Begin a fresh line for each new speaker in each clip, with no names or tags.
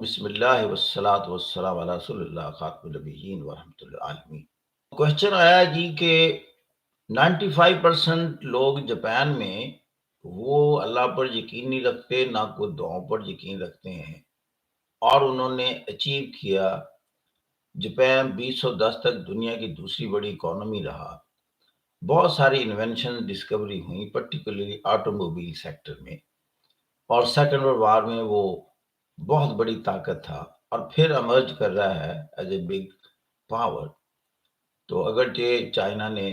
بسم اللہ والصلاۃ والسلام علی رسول اللہ خاتم النبیین ورحمۃ اللہ عالمین۔ کوشچن آیا جی کہ 95% لوگ جاپان میں وہ اللہ پر یقین نہیں رکھتے، نہ کوئی دعاؤں پر یقین رکھتے ہیں، اور انہوں نے اچیو کیا۔ جاپان 2010 تک دنیا کی دوسری بڑی اکانومی رہا، بہت ساری انوینشن ڈسکوری ہوئی پرٹیکولرلی آٹو موبائل سیکٹر میں، اور سیکنڈ ورلڈ وار میں وہ بہت بڑی طاقت تھا اور پھر امرج کر رہا ہے ایز اے بگ پاور۔ تو اگرچہ چائنا نے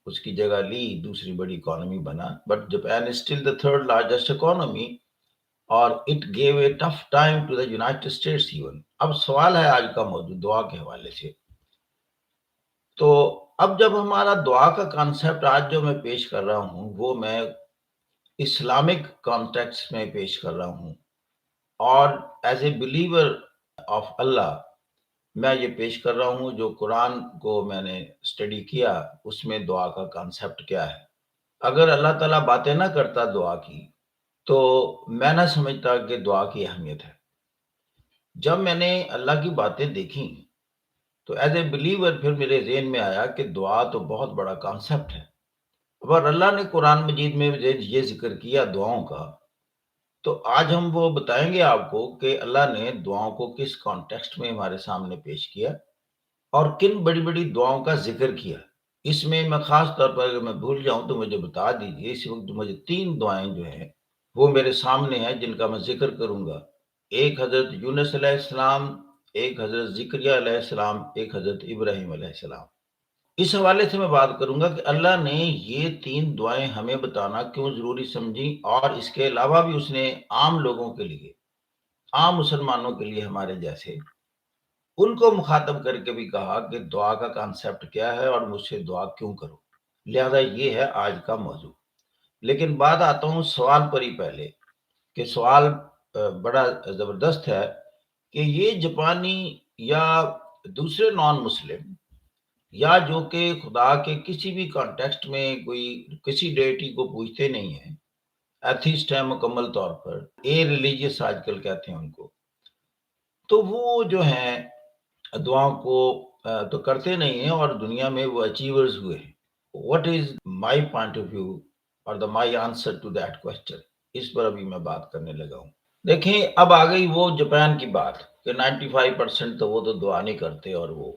اس کی جگہ لی، دوسری بڑی اکانومی بنا، but Japan is still the third largest economy, اور it gave a tough time to the United States even. اب سوال ہے آج کا موضوع دعا کے حوالے سے۔ تو اب جب ہمارا دعا کا کانسیپٹ آج جو میں پیش کر رہا ہوں وہ میں اسلامک کانٹیکسٹ میں پیش کر رہا ہوں، اور ایز اے بلیور آف اللہ میں یہ پیش کر رہا ہوں جو قرآن کو میں نے اسٹڈی کیا، اس میں دعا کا کانسیپٹ کیا ہے۔ اگر اللہ تعالیٰ باتیں نہ کرتا دعا کی تو میں نہ سمجھتا کہ دعا کی اہمیت ہے۔ جب میں نے اللہ کی باتیں دیکھیں تو ایز اے بلیور پھر میرے ذہن میں آیا کہ دعا تو بہت بڑا کانسیپٹ ہے۔ اور اللہ نے قرآن مجید میں یہ ذکر کیا دعاؤں کا، تو آج ہم وہ بتائیں گے آپ کو کہ اللہ نے دعاؤں کو کس کانٹیکسٹ میں ہمارے سامنے پیش کیا اور کن بڑی بڑی دعاؤں کا ذکر کیا۔ اس میں خاص طور پر اگر میں بھول جاؤں تو مجھے بتا دیجئے۔ اس وقت مجھے 3 دعائیں جو ہیں وہ میرے سامنے ہیں جن کا میں ذکر کروں گا۔ ایک حضرت یونس علیہ السلام، ایک حضرت زکریا علیہ السلام، ایک حضرت ابراہیم علیہ السلام۔ اس حوالے سے میں بات کروں گا کہ اللہ نے یہ 3 دعائیں ہمیں بتانا کیوں ضروری سمجھی، اور اس کے علاوہ بھی اس نے عام لوگوں کے لیے، عام مسلمانوں کے لیے ہمارے جیسے، ان کو مخاطب کر کے بھی کہا کہ دعا کا کانسیپٹ کیا ہے اور مجھ سے دعا کیوں کرو۔ لہذا یہ ہے آج کا موضوع۔ لیکن بات آتا ہوں سوال پر ہی پہلے، کہ سوال بڑا زبردست ہے کہ یہ جاپانی یا دوسرے نان مسلم، یا جو کہ خدا کے کسی بھی کانٹیکسٹ میں کوئی کسی ڈیٹی کو پوچھتے نہیں ہیں، ایتھیسٹ ہیں مکمل طور پر، اے ریلیجیس آج کل کہتے ہیں ان کو، تو وہ جو ہیں دعاؤں کو تو کرتے نہیں ہیں اور دنیا میں وہ اچیورز ہوئے ہیں۔ What is my point of view اور the my answer to that question, اس پر ابھی میں بات کرنے لگا ہوں۔ دیکھیں اب آ گئی وہ جاپان کی بات کہ 95% تو وہ تو دعا نہیں کرتے اور وہ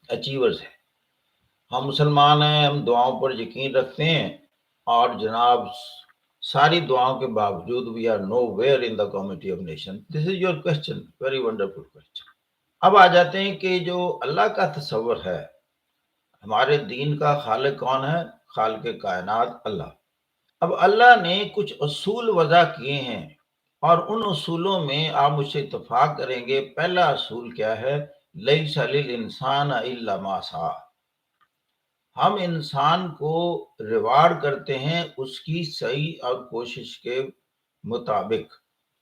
اچیورز ہیں۔ ہم مسلمان ہیں، ہم دعاؤں پر یقین رکھتے ہیں، اور جناب ساری دعاؤں کے باوجود we are nowhere in the community of nations. This is your question, very wonderful question. اب آ جاتے ہیں کہ جو اللہ کا تصور ہے، ہمارے دین کا خالق کون ہے؟ خالق کائنات اللہ۔ اب اللہ نے کچھ اصول وضع کیے ہیں، اور ان اصولوں میں آپ مجھ سے اتفاق کریں گے، پہلا اصول کیا ہے؟ لیس للانسان الا ما سعی۔ ہم انسان کو ریوارڈ کرتے ہیں اس کی سعی اور کوشش کے مطابق۔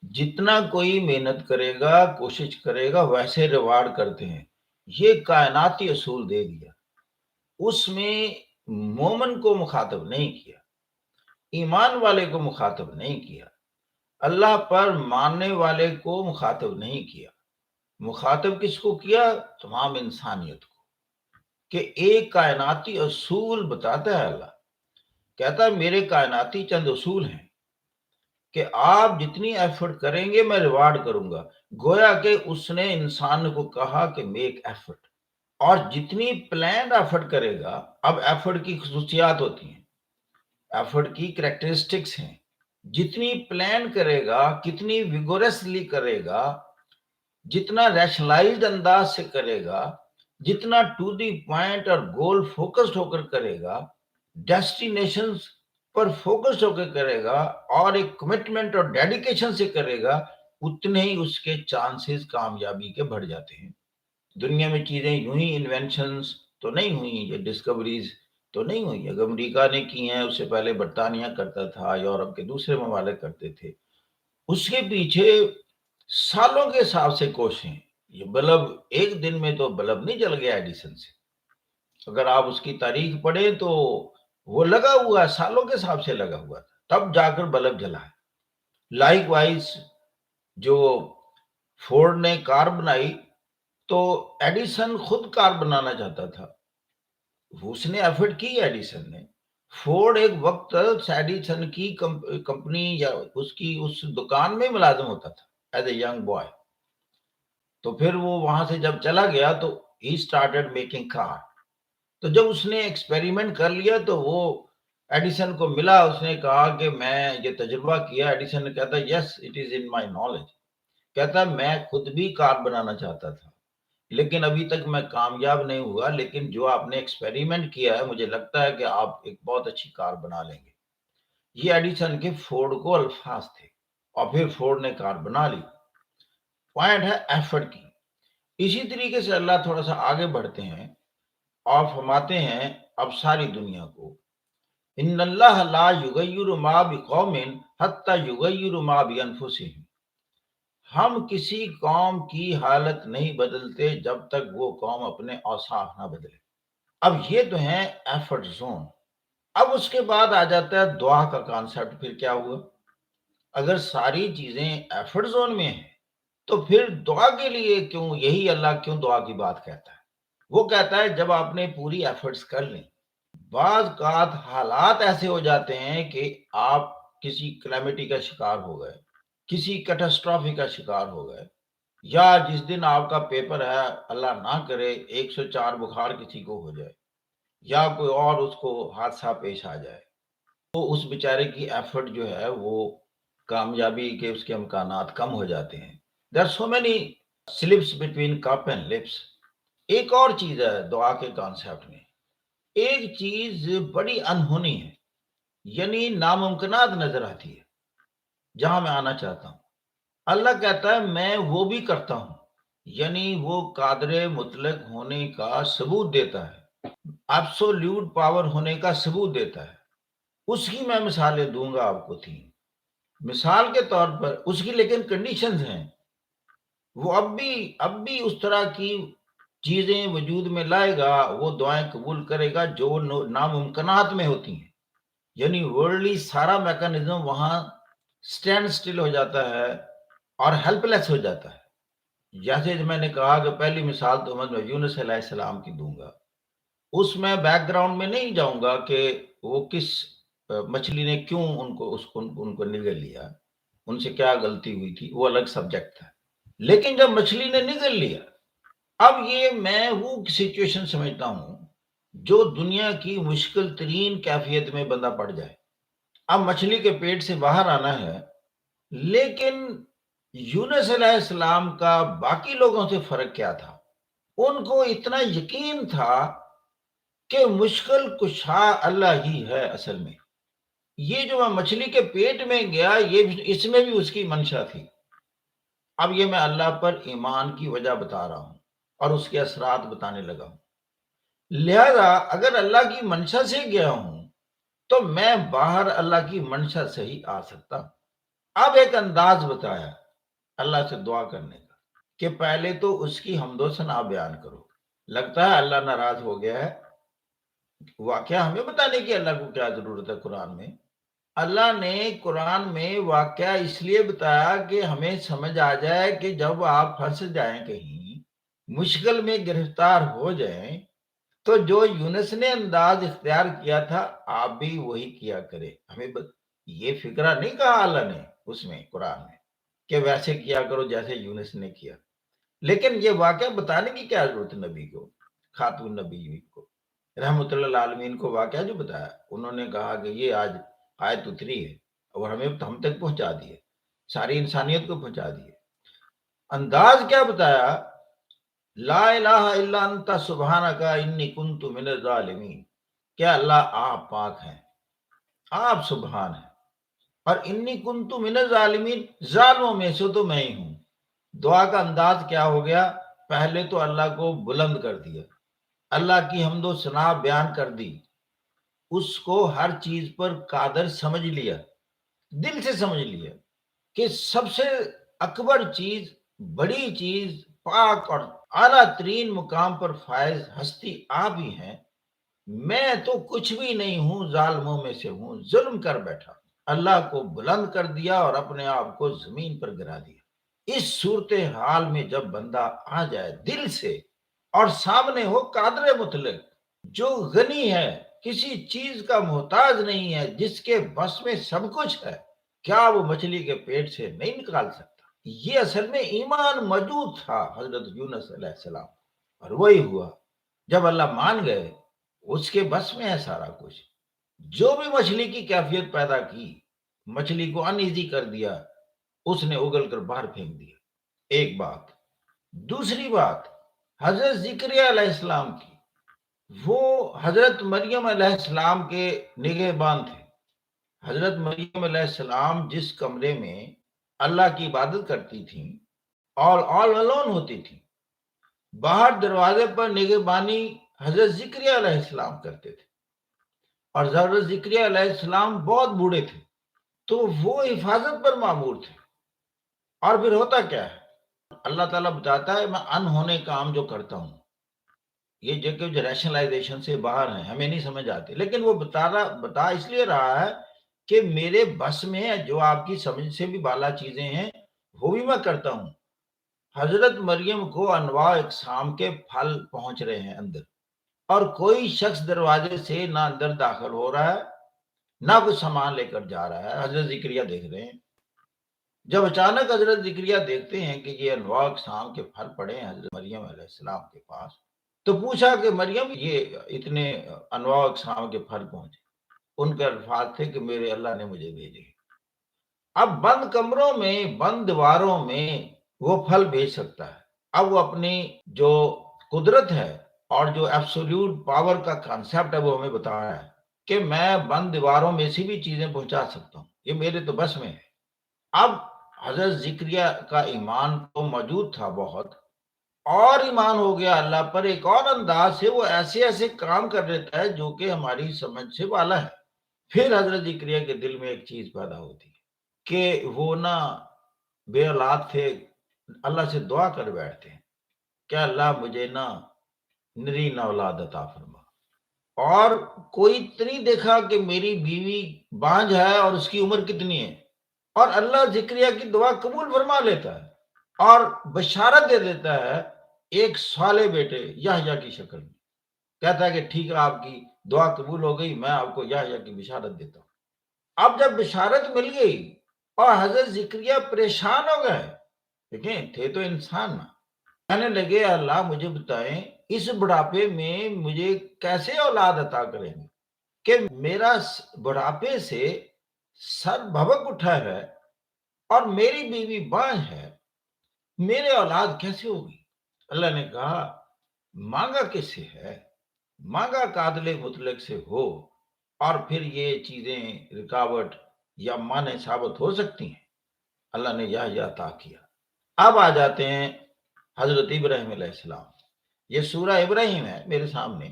جتنا کوئی محنت کرے گا، کوشش کرے گا، ویسے ریوارڈ کرتے ہیں۔ یہ کائناتی اصول دے دیا، اس میں مومن کو مخاطب نہیں کیا، ایمان والے کو مخاطب نہیں کیا، اللہ پر ماننے والے کو مخاطب نہیں کیا۔ مخاطب کس کو کیا؟ تمام انسانیت کو، کہ ایک کائناتی اصول بتاتا ہے اللہ، کہتا ہے میرے کائناتی چند اصول ہیں کہ آپ جتنی ایفرٹ کریں گے میں ریوارڈ کروں گا۔ گویا کہ اس نے انسان کو کہا کہ میک ایفرٹ، اور جتنی پلانڈ ایفرٹ کرے گا، اب ایفرٹ کی خصوصیات ہوتی ہیں، ایفرٹ کی کریکٹرسٹکس ہیں، جتنی پلان کرے گا، کتنی ویگورسلی کرے گا، جتنا ریشنلائزڈ انداز سے کرے گا، جتنا ٹو دی پوائنٹ اور گول فوکسڈ ہو کر کرے گا، ڈیسٹینیشنز پر فوکسڈ ہو کر کرے گا، اور ایک کمٹمنٹ اور ڈیڈیکیشن سے کرے گا، اتنے ہی اس کے چانسز کامیابی کے بڑھ جاتے ہیں۔ دنیا میں چیزیں یوں ہی انوینشنز تو نہیں ہوئی، یہ ڈسکوریز تو نہیں ہوئی۔ اگر امریکہ نے کی ہیں، اس سے پہلے برطانیہ کرتا تھا، یورپ کے دوسرے ممالک کرتے تھے، اس کے پیچھے سالوں کے حساب سے کوششیں۔ یہ بلب ایک دن میں تو بلب نہیں جل گیا ایڈیسن سے، اگر آپ اس کی تاریخ پڑھیں تو وہ لگا ہوا ہے، سالوں کے حساب سے لگا ہوا تھا، تب جا کر بلب جلا ہے۔ لائک وائز جو فورڈ نے کار بنائی تو ایڈیسن خود کار بنانا چاہتا تھا، اس نے ایفرٹ کی ایڈیسن نے۔ فورڈ ایک وقت ایڈیسن کی کمپنی یا اس دکان میں ملازم ہوتا تھا ایز اے ینگ بوائے۔ تو پھر وہ وہاں سے جب چلا گیا تو ہی اسٹارٹڈ میکنگ کار۔ تو جب اس نے ایکسپیریمنٹ کر لیا تو وہ ایڈیسن کو ملا، اس نے کہا کہ میں یہ تجربہ کیا۔ ایڈیسن نے کہتا yes it is in my knowledge, کہتا میں خود بھی کار بنانا چاہتا تھا لیکن ابھی تک میں کامیاب نہیں ہوا، لیکن جو آپ نے ایکسپیریمنٹ کیا ہے مجھے لگتا ہے کہ آپ ایک بہت اچھی کار بنا لیں گے۔ یہ ایڈیسن کے فورڈ کو الفاظ تھے اور پھر فورڈ نے کار بنا لی۔ پوائنٹ ہے ایفرٹ کی۔ اسی طریقے سے اللہ تھوڑا سا آگے بڑھتے ہیں اور فرماتے ہیں اب ساری دنیا کو، ان اللہ لا یغیر ما بقوم حتی یغیر ما بانفسہم، ہم کسی قوم کی حالت نہیں بدلتے جب تک وہ قوم اپنے اوصاف نہ بدلے۔ اب یہ تو ہیں ایفرٹ زون۔ اب اس کے بعد آ جاتا ہے دعا کا کانسیپٹ۔ پھر کیا ہوا؟ اگر ساری چیزیں ایفرٹ زون میں ہیں تو پھر دعا کے لیے کیوں، یہی اللہ کیوں دعا کی بات کہتا ہے؟ وہ کہتا ہے جب آپ نے پوری ایفرٹس کر لیں، بعض اوقات حالات ایسے ہو جاتے ہیں کہ آپ کسی کلیمٹی کا شکار ہو گئے، کسی کیٹاسٹرافی کا شکار ہو گئے، یا جس دن آپ کا پیپر ہے اللہ نہ کرے 104 بخار کسی کو ہو جائے یا کوئی اور اس کو حادثہ پیش آ جائے، تو اس بیچارے کی ایفرٹ جو ہے وہ کامیابی کے اس کے امکانات کم ہو جاتے ہیں۔ there are so many slips between cup and lips۔ ایک اور چیز ہے دعا کے کانسیپٹ میں، ایک چیز بڑی انہونی ہے، یعنی ناممکنات نظر آتی ہے جہاں میں آنا چاہتا ہوں۔ اللہ کہتا ہے میں وہ بھی کرتا ہوں، یعنی وہ قادر مطلق ہونے کا ثبوت دیتا ہے، ایبسولوٹ پاور ہونے کا ثبوت دیتا ہے۔ اس کی میں مثالیں دوں گا آپ کو تین۔ مثال کے طور پر اس کی لیکن کنڈیشنز ہیں، وہ اب بھی اس طرح کی چیزیں وجود میں لائے گا، وہ دعائیں قبول کرے گا جو ناممکنات میں ہوتی ہیں، یعنی ورلڈلی سارا میکانزم وہاں سٹینڈ سٹل ہو جاتا ہے اور ہیلپ لیس ہو جاتا ہے۔ جیسے میں نے کہا کہ پہلی مثال تو میں یونس علیہ السلام کی دوں گا، اس میں بیک گراؤنڈ میں نہیں جاؤں گا کہ وہ کس مچھلی نے کیوں ان کو نگل لیا، ان سے کیا غلطی ہوئی تھی، وہ الگ سبجیکٹ تھا۔ لیکن جب مچھلی نے نگل لیا، اب یہ میں وہ سچویشن سمجھتا ہوں جو دنیا کی مشکل ترین کیفیت میں بندہ پڑ جائے۔ اب مچھلی کے پیٹ سے باہر آنا ہے، لیکن یونس علیہ السلام کا باقی لوگوں سے فرق کیا تھا؟ ان کو اتنا یقین تھا کہ مشکل کشا اللہ ہی ہے اصل میں۔ یہ جو میں مچھلی کے پیٹ میں گیا، یہ اس میں بھی اس کی منشا تھی۔ اب یہ میں اللہ پر ایمان کی وجہ بتا رہا ہوں اور اس کے اثرات بتانے لگا ہوں۔ لہذا اگر اللہ کی منشا سے گیا ہوں تو میں باہر اللہ کی منشا سے ہی آ سکتا ہوں۔ اب ایک انداز بتایا اللہ سے دعا کرنے کا کہ پہلے تو اس کی حمد و ثنا بیان کرو۔ لگتا ہے اللہ ناراض ہو گیا ہے؟ واقعہ ہمیں بتانے کی اللہ کو کیا ضرورت ہے قرآن میں؟ اللہ نے قرآن میں واقعہ اس لیے بتایا کہ ہمیں سمجھ آ جائے کہ جب آپ پھنس جائیں کہیں، مشکل میں گرفتار ہو جائیں، تو جو یونس نے انداز اختیار کیا تھا آپ بھی وہی کیا کرے۔ ہمیں یہ فکرہ نہیں کہا اللہ نے اس میں قرآن میں کہ ویسے کیا کرو جیسے یونس نے کیا، لیکن یہ واقعہ بتانے کی کیا ضرورت نبی کو، خاتون نبی کو رحمت اللہ عالمین کو واقعہ جو بتایا، انہوں نے کہا کہ یہ آج آیت اتری ہے اور ہم تک پہنچا دی ہے، ساری انسانیت کو پہنچا دی ہے۔ انداز کیا بتایا؟ لا الہ الا انت سبحانک انی کنت من الظالمین، کیا اللہ آپ پاک ہیں، آپ سبحان ہیں، اور انی کنت من الظالمین، ظالموں میں سے تو میں ہی ہوں۔ دعا کا انداز کیا ہو گیا؟ پہلے تو اللہ کو بلند کر دیا، اللہ کی حمد و ثنا بیان کر دی، اس کو ہر چیز پر قادر سمجھ لیا، دل سے سمجھ لیا کہ سب سے اکبر چیز، بڑی چیز، پاک اور اعلیٰ ترین مقام پر فائز ہستی آپ ہی ہیں، میں تو کچھ بھی نہیں ہوں، ظالموں میں سے ہوں، ظلم کر بیٹھا۔ اللہ کو بلند کر دیا اور اپنے آپ کو زمین پر گرا دیا۔ اس صورتحال میں جب بندہ آ جائے دل سے اور سامنے ہو قادر مطلق جو غنی ہے، کسی چیز کا محتاج نہیں ہے، جس کے بس میں سب کچھ ہے، کیا وہ مچھلی کے پیٹ سے نہیں نکال سکتا؟ یہ اصل میں ایمان موجود تھا حضرت یونس علیہ السلام، اور وہی ہوا جب اللہ مان گئے، اس کے بس میں ہے سارا کچھ۔ جو بھی مچھلی کی کیفیت پیدا کی، مچھلی کو ان ایزی کر دیا، اس نے اگل کر باہر پھینک دیا۔ ایک بات۔ دوسری بات، حضرت زکریا علیہ السلام کی، وہ حضرت مریم علیہ السلام کے نگہبان تھے۔ حضرت مریم علیہ السلام جس کمرے میں اللہ کی عبادت کرتی تھیں اور آل الون ہوتی تھیں، باہر دروازے پر نگہبانی حضرت زکریا علیہ السلام کرتے تھے، اور حضرت زکریا علیہ السلام بہت بوڑھے تھے، تو وہ حفاظت پر معمور تھے۔ اور پھر ہوتا کیا ہے، اللہ تعالیٰ بتاتا ہے میں انہونے کام جو کرتا ہوں، یہ جو ریشنلائزیشن سے باہر ہیں، ہمیں نہیں سمجھ آتے، لیکن وہ بتا اس لیے رہا ہے کہ میرے بس میں جو آپ کی سمجھ سے بھی بالا چیزیں ہیں وہ بھی میں کرتا ہوں۔ حضرت مریم کو انواع اقسام کے پھل پہنچ رہے ہیں اندر، اور کوئی شخص دروازے سے نہ اندر داخل ہو رہا ہے نہ کوئی سامان لے کر جا رہا ہے۔ حضرت زکریا دیکھ رہے ہیں۔ جب اچانک حضرت زکریا دیکھتے ہیں کہ یہ انواع اقسام کے پھل پڑے ہیں حضرت مریم علیہ السلام کے پاس، تو پوچھا کہ مریم یہ اتنے انواع اقسام کے پھل پہنچے؟ ان کے الفاظ تھے کہ میرے اللہ نے مجھے بھیجے۔ اب بند کمروں میں، بند دیواروں میں وہ پھل بھیج سکتا ہے۔ اب وہ اپنی جو قدرت ہے اور جو ایبسولوٹ پاور کا کانسیپٹ ہے وہ ہمیں بتا رہا ہے کہ میں بند دیواروں میں سے بھی چیزیں پہنچا سکتا ہوں، یہ میرے تو بس میں ہے۔ اب حضرت زکریا کا ایمان تو موجود تھا بہت، اور ایمان ہو گیا اللہ پر ایک اور انداز سے، وہ ایسے ایسے کام کر لیتا ہے جو کہ ہماری سمجھ سے بالا ہے۔ پھر حضرت زکریا کے دل میں ایک چیز پیدا ہوتی ہے کہ وہ نا بے اولاد تھے، اللہ سے دعا کر بیٹھتے ہیں کہ اللہ مجھے نا نری نہ اولاد عطا فرما، اور کوئی اتنی دیکھا کہ میری بیوی بانجھ ہے اور اس کی عمر کتنی ہے، اور اللہ زکریا کی دعا قبول فرما لیتا ہے اور بشارت دے دیتا ہے ایک صالح بیٹے یحییٰ کی شکل میں، کہتا ہے کہ ٹھیک ہے آپ کی دعا قبول ہو گئی، میں آپ کو یحییٰ کی بشارت دیتا ہوں۔ اب جب بشارت مل گئی اور حضرت زکریا پریشان ہو گئے، دیکھیں تھے تو انسان نا، کہنے لگے اللہ مجھے بتائیں اس بڑھاپے میں مجھے کیسے اولاد عطا کریں گے کہ میرا بڑھاپے سے سر بھبک اٹھا ہے اور میری بیوی بانجھ ہے، میرے اولاد کیسے ہوگی؟ اللہ نے کہا مانگا کس سے ہے؟ مانگا قاتل مطلق سے ہو، اور پھر یہ چیزیں رکاوٹ یا مانع ثابت ہو سکتی ہیں۔ اللہ نے یہ عطا کیا۔ اب آ جاتے ہیں حضرت ابراہیم علیہ السلام۔ یہ سورہ ابراہیم ہے میرے سامنے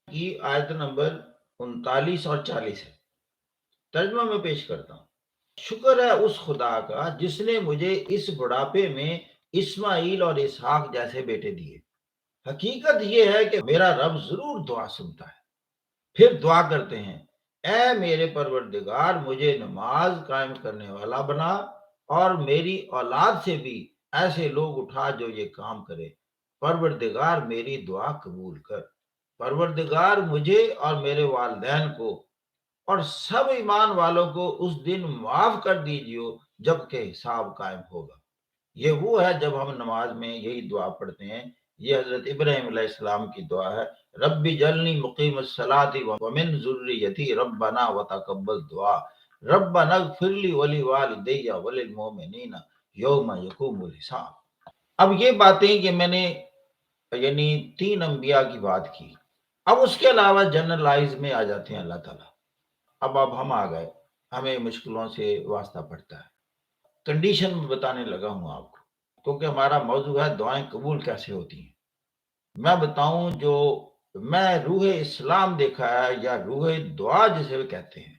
کی آیت نمبر 39 اور 40 ہے۔ ترجمہ میں پیش کرتا ہوں۔ شکر ہے اس خدا کا جس نے مجھے اس بڑھاپے میں اسماعیل اور اسحاق جیسے بیٹے دیے۔ حقیقت یہ ہے کہ میرا رب ضرور دعا سنتا ہے۔ پھر دعا کرتے ہیں اے میرے پروردگار مجھے نماز قائم کرنے والا بنا، اور میری اولاد سے بھی ایسے لوگ اٹھا جو یہ کام کرے۔ پروردگار میری دعا قبول کر۔ پروردگار مجھے اور میرے والدین کو اور سب ایمان والوں کو اس دن معاف کر دیجیے جب کہ حساب قائم ہوگا۔ یہ وہ ہے جب ہم نماز میں یہی دعا پڑھتے ہیں۔ یہ حضرت ابراہیم علیہ السلام کی دعا ہے، رب جلنی مقیم الصلاۃ ومن ذریتی ربنا وتقبل دعا ربنا اغفر لی ولوالدی وللمؤمنین یوم یقوم الحساب۔ اب یہ باتیں کہ میں نے یعنی 3 انبیاء کی بات کی، اب اس کے علاوہ جنرلائز میں آ جاتے ہیں اللہ تعالیٰ۔ اب ہم آ گئے، ہمیں مشکلوں سے واسطہ پڑتا ہے۔ کنڈیشن میں بتانے لگا ہوں آپ کو، کیونکہ ہمارا موضوع ہے دعائیں قبول کیسے ہوتی ہیں۔ میں بتاؤں جو میں روح اسلام دیکھا ہے، یا روح دعا جسے کہتے ہیں،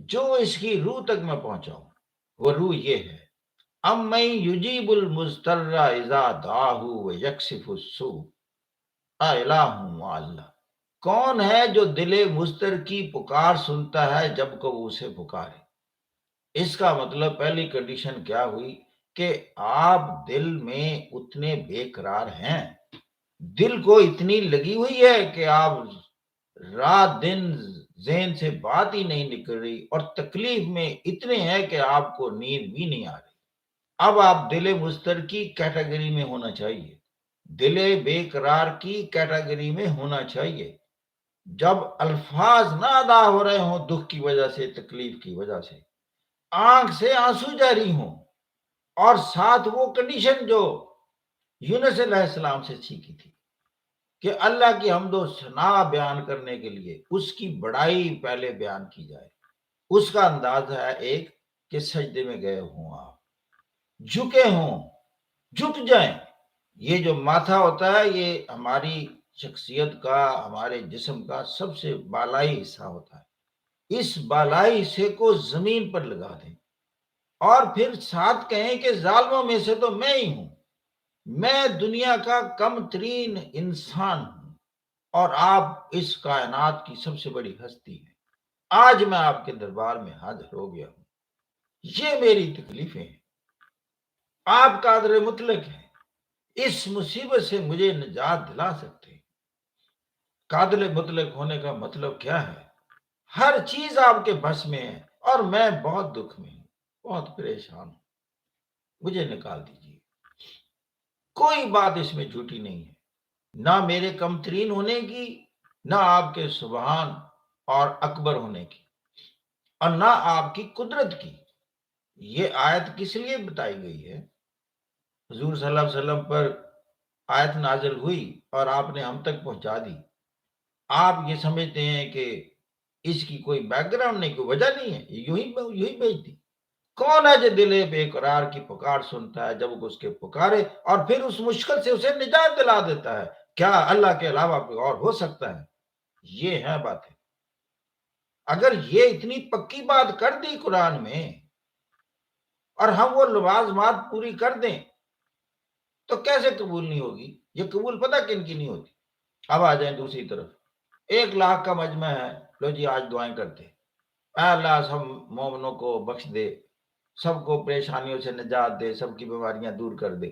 جو اس کی روح تک میں پہنچا ہوں، وہ روح یہ ہے امن یجیب المضطر اذا دعاہ ویکشف السوء الہ مع اللہ۔ کون ہے جو دل مضطر کی پکار سنتا ہے جب کو وہ اسے پکارے؟ اس کا مطلب پہلی کنڈیشن کیا ہوئی کہ آپ دل میں اتنے بے قرار ہیں، دل کو اتنی لگی ہوئی ہے کہ آپ رات دن ذہن سے بات ہی نہیں نکل رہی، اور تکلیف میں اتنے ہیں کہ آپ کو نیند بھی نہیں آ رہی۔ اب آپ دل مضطر کی کیٹیگری میں ہونا چاہیے، دل بے قرار کی کیٹیگری میں ہونا چاہیے۔ جب الفاظ نہ ادا ہو رہے ہوں دکھ کی وجہ سے، تکلیف کی وجہ سے، آنکھ سے آنسو جاری ہوں، اور ساتھ وہ کنڈیشن جو یونس علیہ السلام سے سیکھی تھی کہ اللہ کی حمد و ثنا بیان کرنے کے لیے اس کی بڑائی پہلے بیان کی جائے، اس کا انداز ہے ایک کہ سجدے میں گئے ہوں، آپ جھکے ہوں، جھک جائیں۔ یہ جو ماتھا ہوتا ہے یہ ہماری شخصیت کا، ہمارے جسم کا سب سے بالائی حصہ ہوتا ہے، اس بالائی حصے کو زمین پر لگا دیں، اور پھر ساتھ کہیں کہ ظالموں میں سے تو میں ہی ہوں، میں دنیا کا کم ترین انسان ہوں، اور آپ اس کائنات کی سب سے بڑی ہستی ہیں۔ آج میں آپ کے دربار میں حاضر ہو گیا ہوں، یہ میری تکلیفیں ہیں، آپ قادر مطلق ہیں، اس مصیبت سے مجھے نجات دلا سکتے ہیں۔ قادر مطلق ہونے کا مطلب کیا ہے؟ ہر چیز آپ کے بس میں ہے، اور میں بہت دکھ میں ہوں، بہت پریشان ہوں، مجھے نکال دیجیے۔ کوئی بات اس میں جھوٹی نہیں ہے، نہ میرے کم ترین ہونے کی، نہ آپ کے سبحان اور اکبر ہونے کی، اور نہ آپ کی قدرت کی۔ یہ آیت کس لیے بتائی گئی ہے؟ حضور صلی اللہ علیہ وسلم پر آیت نازل ہوئی اور آپ نے ہم تک پہنچا دی، آپ یہ سمجھتے ہیں کہ اس کی کوئی بیک گراؤنڈ نہیں، کوئی وجہ نہیں ہے، یوں ہی بھیج دی۔ کون ہے جو دل بے قرار کی پکار سنتا ہے جب وہ اس کے پکارے، اور پھر اس مشکل سے اسے نجات دلا دیتا ہے؟ کیا اللہ کے علاوہ کوئی اور ہو سکتا ہے؟ یہ ہے باتیں۔ اگر یہ اتنی پکی بات کر دی قرآن میں، اور ہم وہ لوازمات پوری کر دیں، تو کیسے قبول نہیں ہوگی؟ یہ قبول پتہ کن کی نہیں ہوتی؟ اب آ جائیں دوسری طرف، 1,00,000 کا مجمع ہے، لو جی آج دعائیں کرتے، اے اللہ سب مومنوں کو بخش دے، سب کو پریشانیوں سے نجات دے، سب کی بیماریاں دور کر دے۔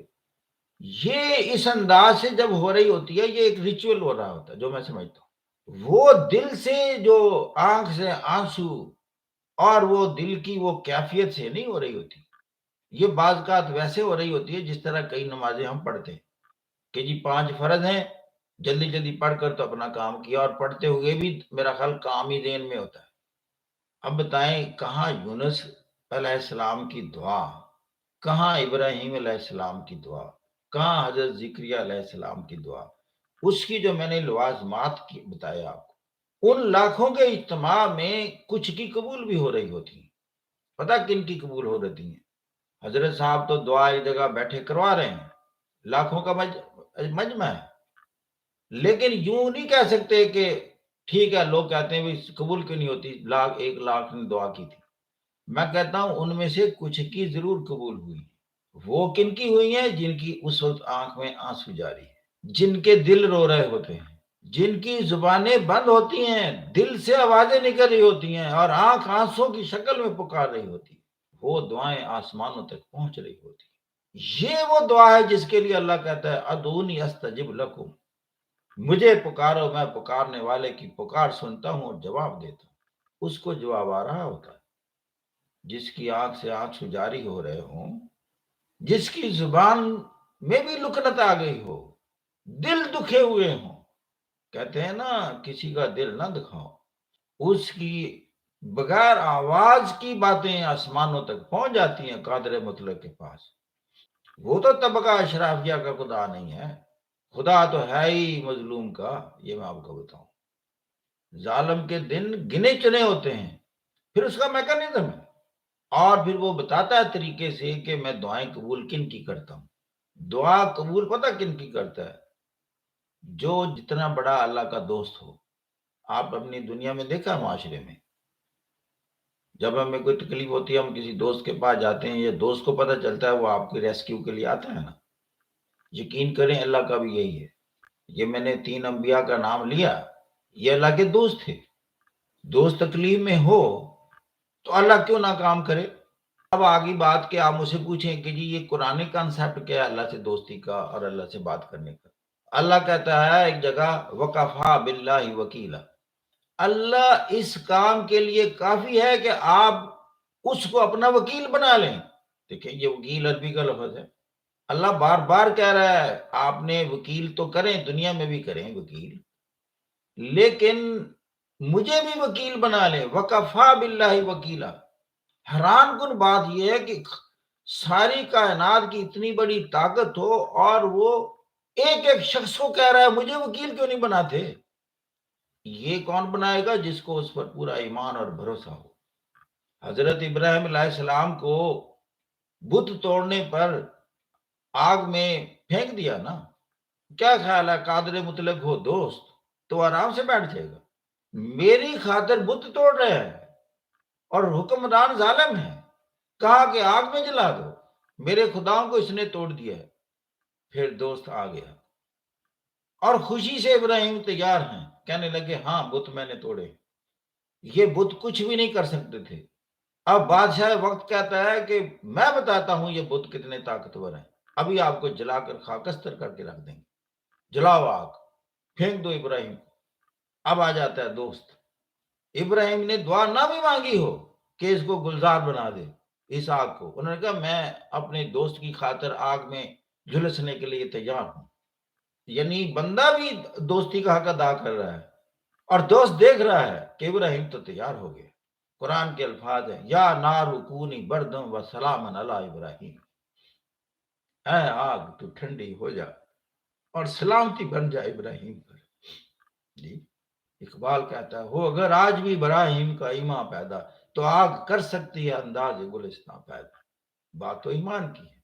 یہ اس انداز سے جب ہو رہی ہوتی ہے، یہ ایک ریچول ہو رہا ہوتا ہے جو میں سمجھتا ہوں، وہ دل سے جو آنکھ سے آنسو اور وہ دل کی وہ کیفیت سے نہیں ہو رہی ہوتی۔ یہ بعض اوقات ویسے ہو رہی ہوتی ہے جس طرح کئی نمازیں ہم پڑھتے ہیں کہ جی 5 فرض ہیں، جلدی جلدی پڑھ کر تو اپنا کام کیا، اور پڑھتے ہوئے بھی میرا خیال کام ہی ذہن میں ہوتا ہے۔ اب بتائیں کہاں یونس علیہ السلام کی دعا، کہاں ابراہیم علیہ السلام کی دعا، کہاں حضرت زکریا علیہ السلام کی دعا؟ اس کی جو میں نے لوازمات کی بتایا آپ کو، ان لاکھوں کے اجتماع میں کچھ کی قبول بھی ہو رہی ہوتی ہیں۔ پتہ کن کی قبول ہو رہی ہیں؟ حضرت صاحب تو دعا ایک جگہ بیٹھے کروا رہے ہیں، لاکھوں کا مجمع ہے، لیکن یوں نہیں کہہ سکتے کہ ٹھیک ہے، لوگ کہتے ہیں بھی قبول کیوں نہیں ہوتی، 1,00,000 نے دعا کی تھی۔ میں کہتا ہوں ان میں سے کچھ کی ضرور قبول ہوئی، وہ کن کی ہوئی ہیں؟ جن کی اس وقت آنکھ میں آنسو جاری ہے، جن کے دل رو رہے ہوتے ہیں، جن کی زبانیں بند ہوتی ہیں، دل سے آوازیں نکل رہی ہوتی ہیں، اور آنکھ آنسوں کی شکل میں پکار رہی ہوتی ہے، وہ دعائیں آسمانوں تک پہنچ رہی ہوتی ہیں۔ یہ وہ دعا ہے جس کے لیے اللہ کہتا ہے ادعونی استجب لکم، مجھے پکارو، میں پکارنے والے کی پکار سنتا ہوں اور جواب دیتا ہوں۔ اس کو جواب آ رہا ہوتا ہے، جس کی آنکھ سے آنسو جاری ہو رہے ہوں، جس کی زبان میں بھی لکنت آ گئی ہو، دل دکھے ہوئے ہوں۔ کہتے ہیں نا کسی کا دل نہ دکھاؤ، اس کی بغیر آواز کی باتیں آسمانوں تک پہنچ جاتی ہیں قادر مطلق کے پاس۔ وہ تو طبقہ اشرافیہ کا خدا نہیں ہے، خدا تو ہے ہی مظلوم کا۔ یہ میں آپ کو بتاؤں، ظالم کے دن گنے چنے ہوتے ہیں، پھر اس کا میکانزم ہے، اور پھر وہ بتاتا ہے طریقے سے کہ میں دعائیں قبول کن کی کرتا ہوں۔ دعا قبول پتہ کن کی کرتا ہے؟ جو جتنا بڑا اللہ کا دوست ہو۔ آپ اپنی دنیا میں دیکھا معاشرے میں، جب ہمیں کوئی تکلیف ہوتی ہے ہم کسی دوست کے پاس جاتے ہیں، یا دوست کو پتہ چلتا ہے وہ آپ کی ریسکیو کے لیے آتا ہے نا، یقین کریں اللہ کا بھی یہی ہے۔ یہ میں نے 3 انبیاء کا نام لیا، یہ اللہ کے دوست تھے۔ دوست تکلیف میں ہو تو اللہ کیوں نہ کام کرے؟ اب آگی بات کہ آپ مجھ سے پوچھیں کہ جی یہ قرآن کانسیپٹ کیا ہے اللہ سے دوستی کا اور اللہ سے بات کرنے کا؟ اللہ کہتا ہے ایک جگہ وَقَفَا بِاللَّهِ وَكِيلًا، اللہ اس کام کے لیے کافی ہے کہ آپ اس کو اپنا وکیل بنا لیں۔ دیکھیں یہ وکیل عربی کا لفظ ہے، اللہ بار بار کہہ رہا ہے آپ نے وکیل تو کریں، دنیا میں بھی کریں وکیل، لیکن مجھے بھی وکیل بنا لیں۔ وَقَفَا بِاللَّهِ وَكِيلًا، حیران کن بات یہ ہے کہ ساری کائنات کی اتنی بڑی طاقت ہو اور وہ ایک ایک شخص کو کہہ رہا ہے مجھے وکیل کیوں نہیں بناتے؟ یہ کون بنائے گا؟ جس کو اس پر پورا ایمان اور بھروسہ ہو۔ حضرت ابراہیم علیہ السلام کو بت توڑنے پر آگ میں پھینک دیا نا، کیا خیال ہے قادر مطلق ہو دوست تو آرام سے بیٹھ جائے گا؟ میری خاطر بت توڑ رہے ہیں اور حکمران ظالم ہے، کہا کہ آگ میں جلا دو، میرے خداؤں کو اس نے توڑ دیا ہے۔ پھر دوست آ گیا اور خوشی سے ابراہیم تیار ہیں، کہنے لگے ہاں بت میں نے توڑے، یہ بت کچھ بھی نہیں کر سکتے تھے۔ اب بادشاہ وقت کہتا ہے کہ میں بتاتا ہوں یہ بت کتنے طاقتور ہیں، ابھی آپ کو جلا کر خاکستر کر کے رکھ دیں گے، جلاؤ آگ، پھینک دو ابراہیم کو۔ اب آ جاتا ہے دوست، ابراہیم نے دعا نہ بھی مانگی ہو کہ اس کو گلزار بنا دے اس آگ کو، انہوں نے کہا میں اپنے دوست کی خاطر آگ میں جھلسنے کے لیے تیار ہوں۔ یعنی بندہ بھی دوستی کا حق ادا کر رہا ہے اور دوست دیکھ رہا ہے کہ ابراہیم تو تیار ہو گیا۔ قرآن کے الفاظ ہیں یا نار کونی بردم و سلامن علی ابراہیم، اے آگ تو ٹھنڈی ہو جا اور سلامتی بن جائے ابراہیم پر۔ جی اقبال کہتا ہے ہو اگر آج بھی ابراہیم کا ایمان پیدا تو آگ کر سکتی ہے انداز گلستان پیدا۔ بات تو ایمان کی ہے۔